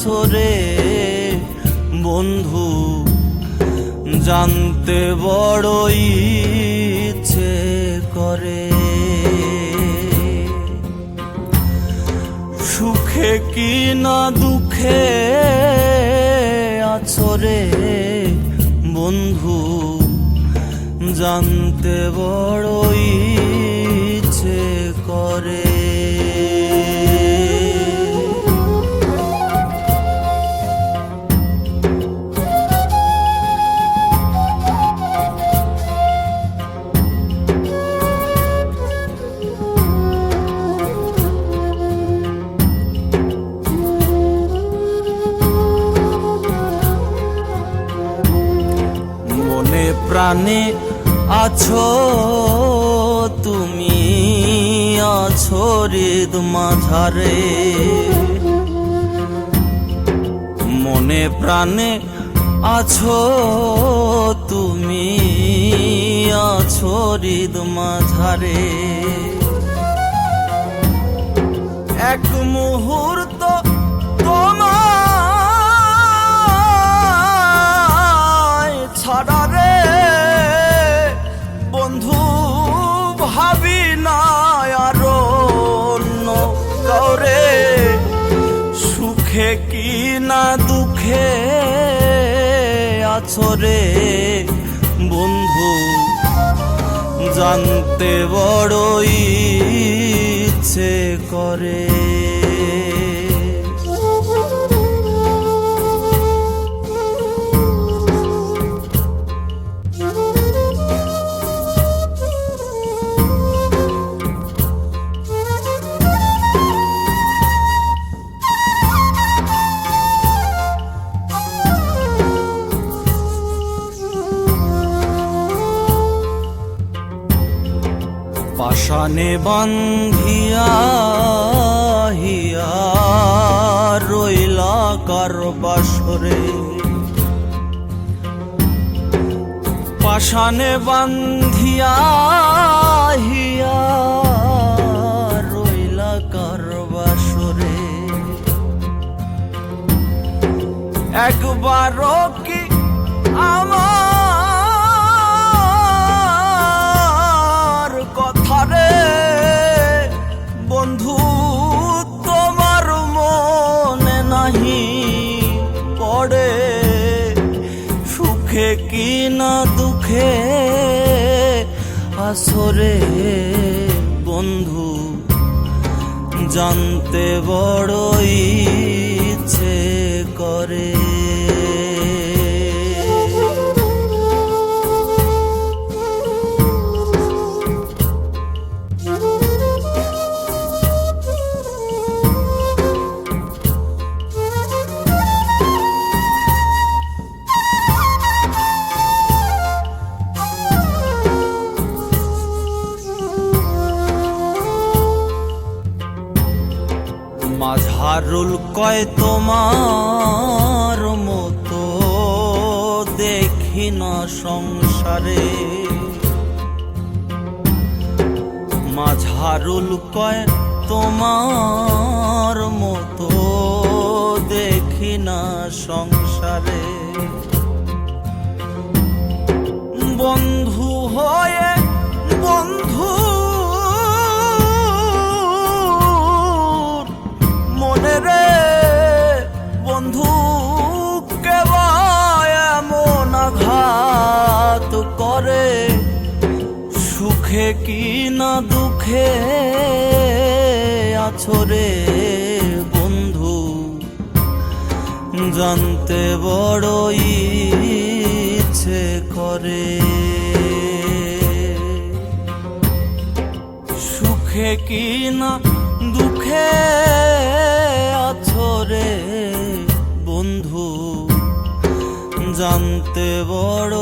আছো রে বন্ধু, জানতে বড় ইচ্ছে করে। সুখে কি না দুঃখে আছো রে বন্ধু, জানতে বড় ইচ্ছে করে। মনে প্রাণে আছো তুমি, আছো হৃদ মাঝারে। মনে প্রাণে আছো তুমি, আছো হৃদ মাঝারে। এক মুহূর্ত তোমায় ছাড়া রে বন্ধু, ভাবি না আর অন্য কাউরে। সুখে কি না দুঃখে আছো রে বন্ধু, জানতে বড় ইচ্ছে করে। পাশানে বান্ধিয়া হিয়া রইলা কার বাসরে। পাশানে বান্ধিয়া হিয়া রইলা কার বাসরে। একবারও কি আমার কথা রে বন্ধু তোমার মনে নাহি পড়ে। সুখে কি না দুঃখে আছো রে বন্ধু, জানতে বড় ইচ্ছে করে। মাঝারুল কয় তোমার মতো দেখি না সংসারে। মাঝারুল কয় তোমার মতো দেখি না সংসারে। বন্ধু হয়ে বন্ধু মনে রে বন্ধু, কেবা এমন আঘাত করে। সুখে কি না দুঃখে আছো রে বন্ধু, জানতে বড় ইচ্ছে করে। সুখে কি না দুঃখে আছো রে বন্ধু, জানতে বড়